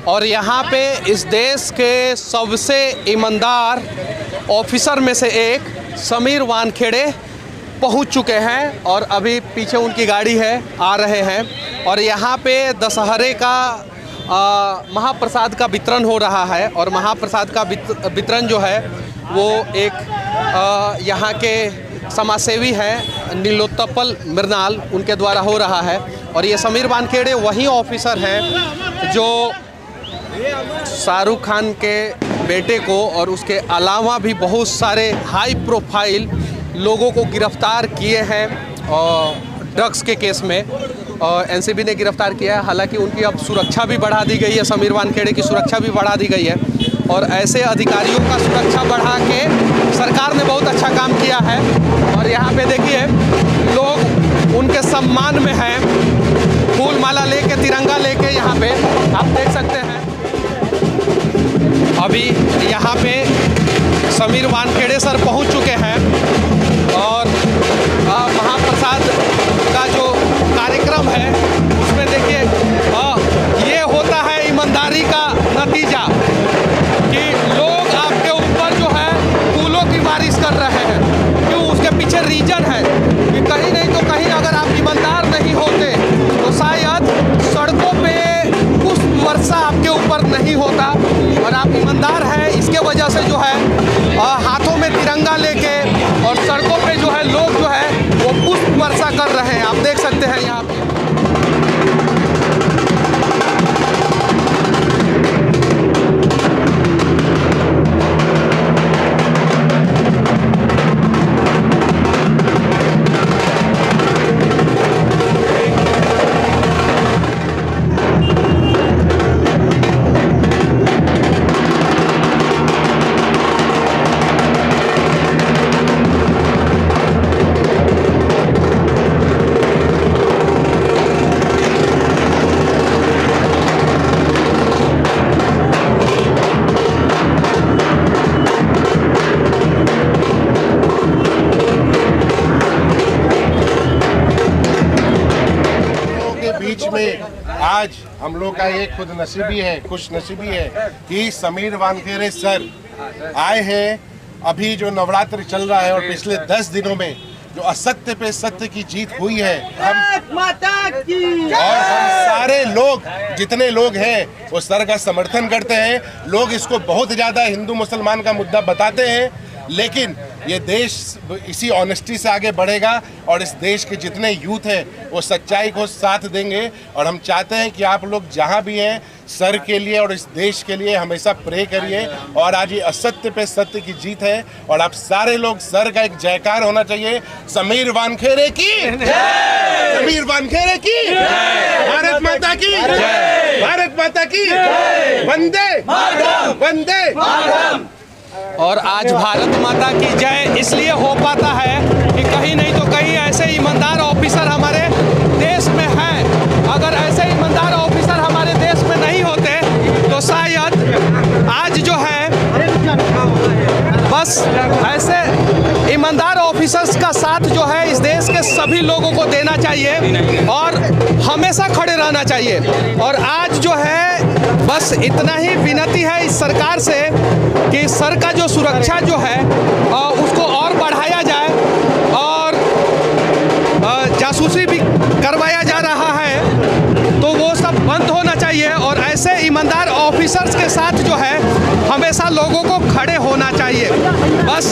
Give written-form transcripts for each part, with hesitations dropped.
और यहाँ पे इस देश के सबसे ईमानदार ऑफिसर में से एक समीर वानखेड़े पहुँच चुके हैं और अभी पीछे उनकी गाड़ी है, आ रहे हैं। और यहाँ पे दशहरे का महाप्रसाद का वितरण हो रहा है और महाप्रसाद का वितरण जो है वो एक यहाँ के समाजसेवी हैं नीलोत्पल मृणाल, उनके द्वारा हो रहा है। और ये समीर वानखेड़े वही ऑफिसर हैं जो शाहरुख खान के बेटे को और उसके अलावा भी बहुत सारे हाई प्रोफाइल लोगों को गिरफ्तार किए हैं ड्रग्स के केस में। एनसीबी ने गिरफ्तार किया है। हालांकि उनकी अब सुरक्षा भी बढ़ा दी गई है, समीर वानखेड़े की सुरक्षा भी बढ़ा दी गई है। और ऐसे अधिकारियों का सुरक्षा बढ़ा के सरकार ने बहुत अच्छा काम किया है। और यहाँ पे देखिए लोग उनके सम्मान में हैं, फूल माला लेके, तिरंगा लेके यहाँ पे आप देख सकते हैं। अभी यहाँ पे समीर वानखेड़े सर पहुँच चुके हैं और महाप्रसाद का जो कार्यक्रम है उसमें देखिए ये होता है ईमानदारी का नतीजा कि लोग आपके ऊपर जो है फूलों की बारिश कर रहे हैं। क्यों? उसके पीछे रीजन है कि कहीं नहीं तो कहीं अगर आप ईमानदार नहीं होते तो शायद सड़कों पे पुष्प वर्षा आपके ऊपर नहीं होता। और आप ईमानदार हैं, इसके वजह से जो है हाथों में तिरंगा लेके और सड़कों पे जो है लोग जो है वो पुष्प वर्षा कर रहे हैं। आप देख सकते हैं यहाँ पे। बीच में आज हम लोग का एक खुद नसीबी है, खुश नसीबी है कि समीर वानखेड़े सर आए हैं। अभी जो नवरात्र चल रहा है और पिछले 10 दिनों में जो असत्य पे सत्य की जीत हुई है, हम सारे लोग जितने लोग हैं वो सर का समर्थन करते हैं। लोग इसको बहुत ज़्यादा हिंदू मुसलमान का मुद्दा बताते हैं, लेकिन ये देश इसी ऑनेस्टी से आगे बढ़ेगा और इस देश के जितने यूथ हैं वो सच्चाई को साथ देंगे। और हम चाहते हैं कि आप लोग जहाँ भी हैं सर के लिए और इस देश के लिए हमेशा प्रे करिए। और आज ये असत्य पे सत्य की जीत है और आप सारे लोग सर का एक जयकार होना चाहिए। समीर वानखेड़े की जय, समीर वानखेड़े की जय, भारत माता की जय, भारत माता की जय, वंदे मातरम, वंदे मातरम। और आज भारत माता की जय इसलिए हो पाता है कि कहीं नहीं तो कहीं ऐसे ईमानदार ऑफिसर हमारे देश में हैं। अगर ऐसे ईमानदार ऑफिसर हमारे देश में नहीं होते तो शायद आज जो है बस ऐसे ईमानदार ऑफिसर्स का साथ जो है इस देश के सभी लोगों को देना चाहिए और हमेशा खड़े रहना चाहिए। और आज जो है बस इतना ही विनती है इस सरकार से कि सर का जो सुरक्षा जो है उसको और बढ़ाया जाए और जासूसी भी करवाया जा रहा है तो वो सब बंद होना चाहिए। और ऐसे ईमानदार ऑफिसर्स के साथ जो है हमेशा लोगों को खड़े होना चाहिए। बस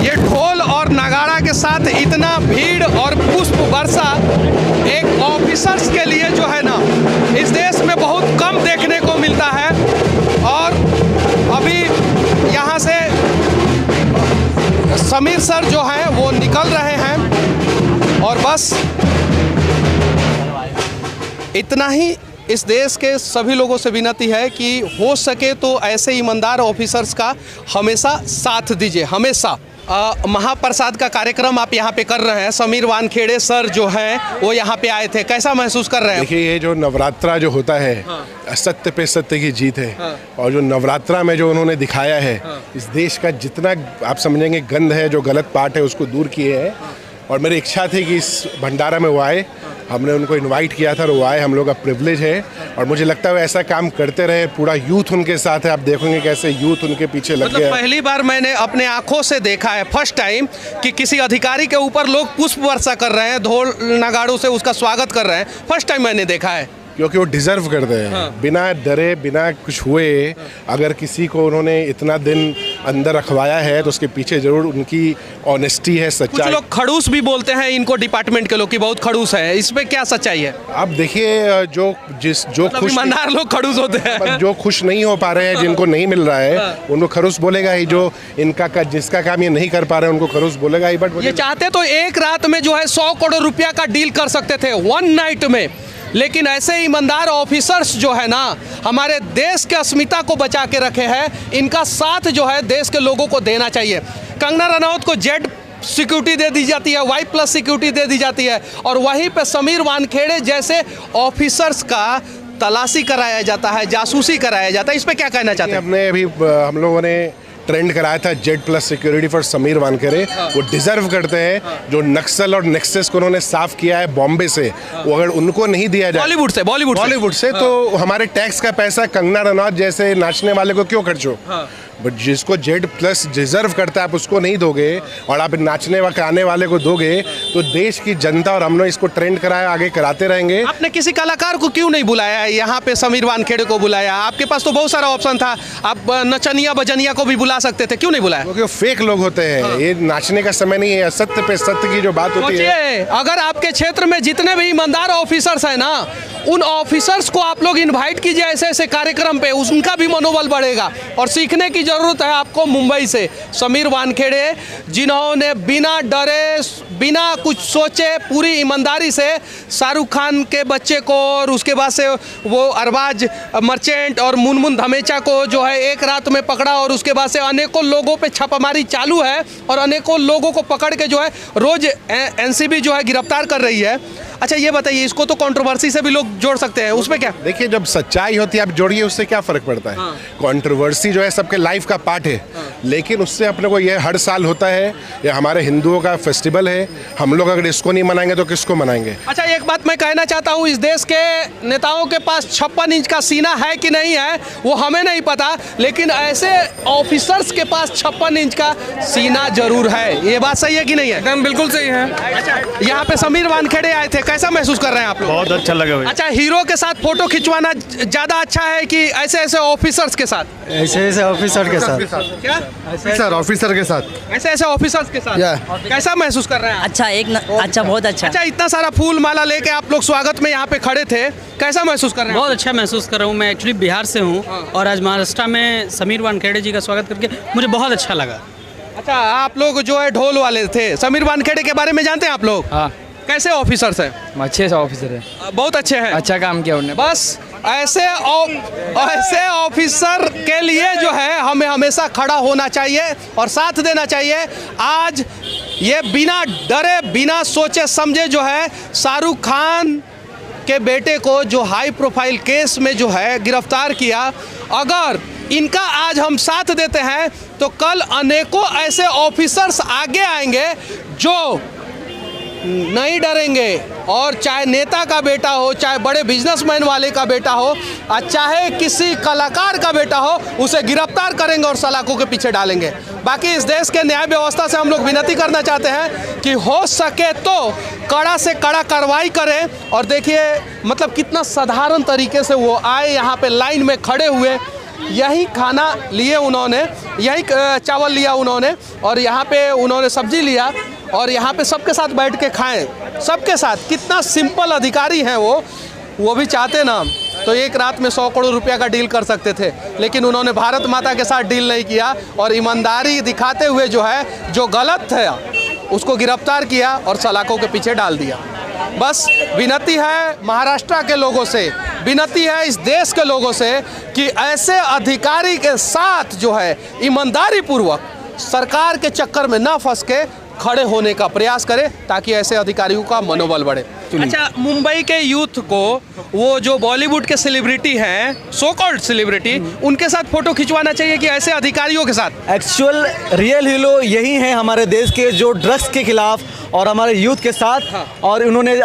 ये ढोल और नगाड़ा के साथ इतना भीड़ और पुष्प वर्षा एक ऑफिसर्स के लिए जो है ना इस देश में बहुत कम देखने को मिलता है। और अभी यहाँ से समीर सर जो हैं वो निकल रहे हैं और बस इतना ही इस देश के सभी लोगों से विनती है कि हो सके तो ऐसे ईमानदार ऑफिसर्स का हमेशा साथ दीजिए, हमेशा। महाप्रसाद का कार्यक्रम आप यहाँ पे कर रहे हैं, समीर वानखेड़े सर जो हैं वो यहाँ पे आए थे, कैसा महसूस कर रहे हैं? देखिए ये जो नवरात्रा जो होता है सत्य पे सत्य की जीत है। और जो नवरात्रा में जो उन्होंने दिखाया है इस देश का जितना आप समझेंगे गंध है, जो गलत पार्ट है उसको दूर किए हैं। और मेरी इच्छा थी कि इस भंडारा में वो आए। हमने उनको इनवाइट किया था और वो आए, हम लोग का प्रिविलेज है और मुझे लगता है वो ऐसा काम करते रहे। पूरा यूथ उनके साथ है, आप देखोगे कैसे यूथ उनके पीछे लग मतलब गया। पहली बार मैंने अपने आंखों से देखा है, फर्स्ट टाइम, कि किसी अधिकारी के ऊपर लोग पुष्प वर्षा कर रहे हैं, ढोल नगाड़ों से उसका स्वागत कर रहे हैं। फर्स्ट टाइम मैंने देखा है, क्योंकि वो डिजर्व करते हैं। हाँ। बिना डरे, बिना कुछ हुए, अगर किसी को उन्होंने इतना दिन अंदर रखवाया है तो उसके पीछे जरूर उनकी ऑनेस्टी है, कुछ सच्चाई। लोग खड़ूस भी बोलते हैं इनको, डिपार्टमेंट के लोग, कि बहुत खड़ूस है। इसमें क्या सच्चाई है? अब देखिए, जो मतलब खुश ईमानदार लोग खड़ूस होते हैं। जो खुश नहीं हो पा रहे हैं, जिनको नहीं मिल रहा है, उनको खरूस बोलेगा ही। जो जिसका काम ये नहीं कर पा रहे हैं उनको खरूस बोलेगा ही। बट ये चाहते तो एक रात में जो है 100 करोड़ रुपया का डील कर सकते थे, वन नाइट में। लेकिन ऐसे ईमानदार ऑफिसर्स जो है ना, हमारे देश के अस्मिता को बचा के रखे हैं, इनका साथ जो है देश के लोगों को देना चाहिए। कंगना रनौत को जेड सिक्योरिटी दे दी जाती है, Y+ सिक्योरिटी दे दी जाती है, और वहीं पे समीर वानखेड़े जैसे ऑफिसर्स का तलाशी कराया जाता है, जासूसी कराया जाता है। इस पे क्या कहना चाहते हैं? हमने अभी हम लोगों ने ट्रेंड कराया था Z+ security for Sameer Wankhede. वो डिजर्व करते हैं। जो नक्सल और नेक्सस को उन्होंने साफ किया है बॉम्बे से, वो अगर उनको नहीं दिया जाए बॉलीवुड से तो हमारे टैक्स का पैसा कंगना रनौत जैसे नाचने वाले को क्यों खर्च हो। बट जिसको Z+ डिजर्व करता है आप उसको नहीं दोगे और आप नाचने आने वाले को दोगे, तो देश की जनता और हमने इसको ट्रेंड कराया, आगे कराते रहेंगे। आपने किसी कलाकार को क्यों नहीं बुलाया है? यहाँ पे समीर वानखेड़े को बुलाया, आपके पास तो बहुत सारा ऑप्शन था, आप नचनिया बजनिया को भी बुला सकते थे, क्यों नहीं बुलाया? क्योंकि वो फेक लोग होते हैं। ये नाचने का समय नहीं है, सत्य पे सत्य की जो बात होती है। अगर आपके क्षेत्र में जितने भी ईमानदार ऑफिसर्स हैं ना, उन ऑफिसर्स को आप लोग इनवाइट कीजिए ऐसे ऐसे कार्यक्रम पे, उनका भी मनोबल बढ़ेगा। और सीखने की जरूरत है आपको मुंबई से, समीर वानखेड़े जिन्होंने बिना डरे, बिना कुछ सोचे, पूरी ईमानदारी से शाहरुख खान के बच्चे को और उसके बाद से वो अरबाज मर्चेंट और मुनमुन धमेचा को जो है एक रात में पकड़ा, और उसके बाद से अनेकों लोगों पे छापामारी चालू है और अनेकों लोगों को पकड़ के जो है रोज एनसीबी जो है गिरफ्तार कर रही है। अच्छा ये बताइए, इसको तो कंट्रोवर्सी से भी लोग जोड़ सकते हैं, उसमें क्या? देखिए, जब सच्चाई होती है आप जोड़िए, उससे क्या फर्क पड़ता है। कंट्रोवर्सी जो है सबके लाइफ का पार्ट है, लेकिन उससे अपने को ये हर साल होता है। ये हमारे हिंदुओं का फेस्टिवल है, हम लोग अगर इसको नहीं मनाएंगे तो किसको मनाएंगे। अच्छा एक बात मैं कहना चाहता हूँ, इस देश के नेताओं के पास 56 इंच का सीना है कि नहीं है वो हमें नहीं पता, लेकिन ऐसे ऑफिसर्स के पास 56 इंच का सीना जरूर है। ये बात सही है कि नहीं है? एकदम बिल्कुल सही है। अच्छा, यहाँ पे समीर वानखेड़े आए थे, कैसा महसूस कर रहे हैं आप लोग? बहुत अच्छा लगा भाई। अच्छा, हीरो के साथ फोटो खिंचवाना ज्यादा अच्छा है कि ऐसे ऐसे ऑफिसर्स के साथ? ऐसे ऐसे ऑफिसर के साथ। क्या? ऑफिसर के साथ, ऐसे ऐसे ऑफिसर्स के साथ कैसा महसूस कर रहे हैं? अच्छा बहुत अच्छा। अच्छा, इतना सारा फूल माला लेके आप लोग स्वागत में यहाँ पे खड़े थे, कैसा महसूस कर रहे हैं? बहुत अच्छा महसूस कर रहा हूँ। मैं एक्चुअली बिहार से हूँ और आज महाराष्ट्र में समीर वानखेड़े जी का स्वागत करके मुझे बहुत अच्छा लगा। अच्छा, आप लोग जो है ढोल वाले थे, समीर वानखेड़े के बारे में जानते हैं आप लोग? हाँ, कैसे ऑफिसर्स हैं? अच्छे से ऑफिसर है, बहुत अच्छे हैं, अच्छा काम किया उन्होंने। बस ऐसे ऑफिसर के लिए जो है हमें हमेशा खड़ा होना चाहिए और साथ देना चाहिए। आज ये बिना डरे, बिना सोचे समझे जो है शाहरुख खान के बेटे को जो हाई प्रोफाइल केस में जो है गिरफ्तार किया, अगर इनका आज हम साथ देते हैं तो कल अनेकों ऐसे ऑफिसर्स आगे आएंगे जो नहीं डरेंगे, और चाहे नेता का बेटा हो, चाहे बड़े बिजनेसमैन वाले का बेटा हो, और चाहे किसी कलाकार का बेटा हो, उसे गिरफ्तार करेंगे और सलाखों के पीछे डालेंगे। बाकी इस देश के न्याय व्यवस्था से हम लोग विनती करना चाहते हैं कि हो सके तो कड़ा से कड़ा कार्रवाई करें। और देखिए मतलब कितना साधारण तरीके से वो आए, यहाँ पे लाइन में खड़े हुए, यही खाना लिए उन्होंने, यही चावल लिया उन्होंने, और यहाँ पे उन्होंने सब्जी लिया, और यहाँ पे सबके साथ बैठ के खाएं, सबके साथ। कितना सिंपल अधिकारी हैं वो भी चाहते ना तो एक रात में 100 करोड़ रुपया का डील कर सकते थे, लेकिन उन्होंने भारत माता के साथ डील नहीं किया और ईमानदारी दिखाते हुए जो है, जो गलत है उसको गिरफ्तार किया और सलाखों के पीछे डाल दिया। बस विनती है महाराष्ट्र के लोगों से, विनती है इस देश के लोगों से कि ऐसे अधिकारी के साथ जो है ईमानदारी पूर्वक सरकार के चक्कर में ना फंस के खड़े होने का प्रयास करें ताकि ऐसे अधिकारियों का मनोबल बढ़े। अच्छा, मुंबई के यूथ को वो जो बॉलीवुड के सेलिब्रिटी हैं, सो कॉल्ड सेलिब्रिटी, उनके साथ फोटो खिंचवाना चाहिए कि ऐसे अधिकारियों के साथ? एक्चुअल रियल हीरो यही हैं हमारे देश के, जो ड्रग्स के खिलाफ और हमारे यूथ के साथ। और उन्होंने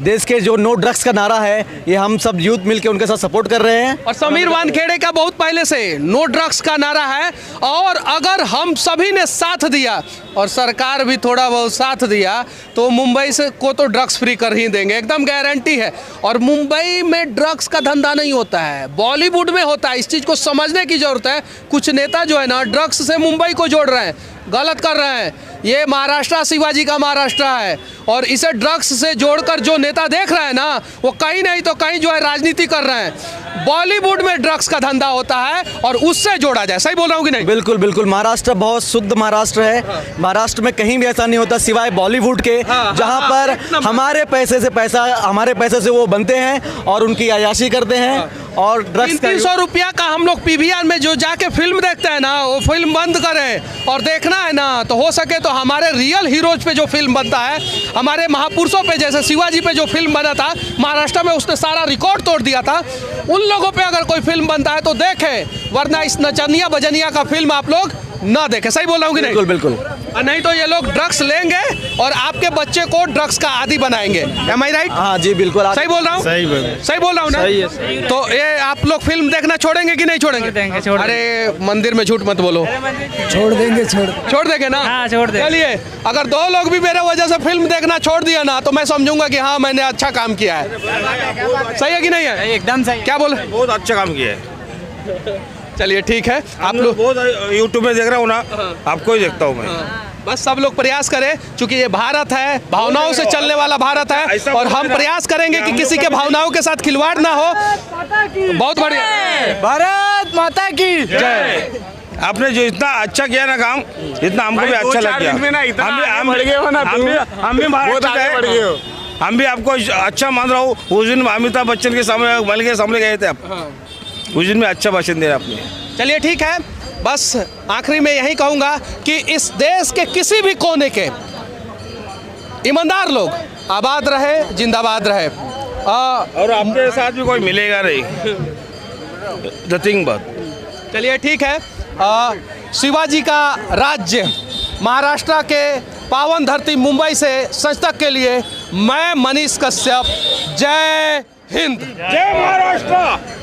देश के जो नो ड्रग्स का नारा है, ये हम सब यूथ मिलकर उनके साथ सपोर्ट कर रहे हैं। और समीर वानखेड़े का बहुत पहले से नो ड्रग्स का नारा है, और अगर हम सभी ने साथ दिया और सरकार भी थोड़ा बहुत साथ दिया तो मुंबई से को तो ड्रग्स फ्री कर ही देंगे, एकदम गारंटी है। और मुंबई में ड्रग्स का धंधा नहीं होता है, बॉलीवुड में होता है। इस चीज़ को समझने की ज़रूरत है। कुछ नेता जो है ना, ड्रग्स से मुंबई को जोड़ रहे हैं, गलत कर रहे हैं। ये महाराष्ट्र शिवाजी का महाराष्ट्र है, और इसे ड्रग्स से जोड़कर जो नेता देख रहे हैं ना, वो कहीं नहीं तो कहीं जो है राजनीति कर रहे हैं। बॉलीवुड में ड्रग्स का धंधा होता है और उससे जोड़ा जाए। सही बोल रहा हूँ कि नहीं? बिल्कुल बिल्कुल, महाराष्ट्र बहुत शुद्ध महाराष्ट्र है। महाराष्ट्र में कहीं भी ऐसा नहीं होता सिवाय बॉलीवुड के, जहाँ पर हमारे पैसे से वो बनते हैं और उनकी अय्याशी करते हैं। और ड्रग्स 300 रुपया का हम लोग पीवीआर में जो जाके फिल्म देखते हैं ना, वो फिल्म बंद करें और देखना है ना, तो हो सके तो हमारे रियल हीरोज पे जो फिल्म बनता है, हमारे महापुरुषों पे, जैसे शिवाजी पे जो फिल्म बना था महाराष्ट्र में, उसने सारा रिकॉर्ड तोड़ दिया था। उन लोगों पे अगर कोई फिल्म बनता है तो देखें, वरना इस नचनिया बजनिया का फिल्म आप लोग ना देखें। सही बोल रहा हूँ कि नहीं? बिल्कुल बिल्कुल। नहीं तो ये लोग ड्रग्स लेंगे और आपके बच्चे को ड्रग्स का आदी बनाएंगे। एम आई राइट? हाँ जी बिल्कुल, सही बोल रहा हूँ? सही बोल रहा हूँ ना? सही है। तो ये आप लोग फिल्म देखना छोड़ेंगे कि नहीं छोड़ेंगे? अरे मंदिर में झूठ मत बोलो। छोड़ देंगे ना? हाँ, छोड़ देंगे। चलिए, अगर 2 लोग भी मेरे वजह से फिल्म देखना छोड़ दिया ना, तो मैं समझूंगा कि हाँ, मैंने अच्छा काम किया है। सही है कि नहीं है? एकदम सही। क्या बोले? बहुत अच्छा काम किया है। चलिए ठीक है, आप लोग बहुत यूट्यूब में देख रहा हूँ ना, आपको ही देखता हूँ मैं। बस सब लोग प्रयास करें, क्योंकि ये भारत है, भावनाओं से चलने वाला भारत है, और हम प्रयास करेंगे कि किसी के भावनाओं के साथ खिलवाड़ ना हो। बहुत बढ़िया। भारत माता की जय। आपने जो इतना अच्छा किया ना काम, इतना हमको भी अच्छा लग गया। हम भी महाराष्ट्र गए, हम भी आपको अच्छा मान रहा हूँ। उस दिन अमिताभ बच्चन के सामने गए थे आप, उस दिन में अच्छा भाषण दिया आपने। चलिए ठीक है, बस आखिरी में यही कहूँगा कि इस देश के किसी भी कोने के ईमानदार लोग आबाद रहे, जिंदाबाद रहे। और आपके साथ भी कोई मिलेगा नहीं, नथिंग बट। चलिए ठीक है, शिवाजी का राज्य महाराष्ट्र के पावन धरती मुंबई से सच तक के लिए मैं मनीष कश्यप, जय हिंद, जय महाराष्ट्र।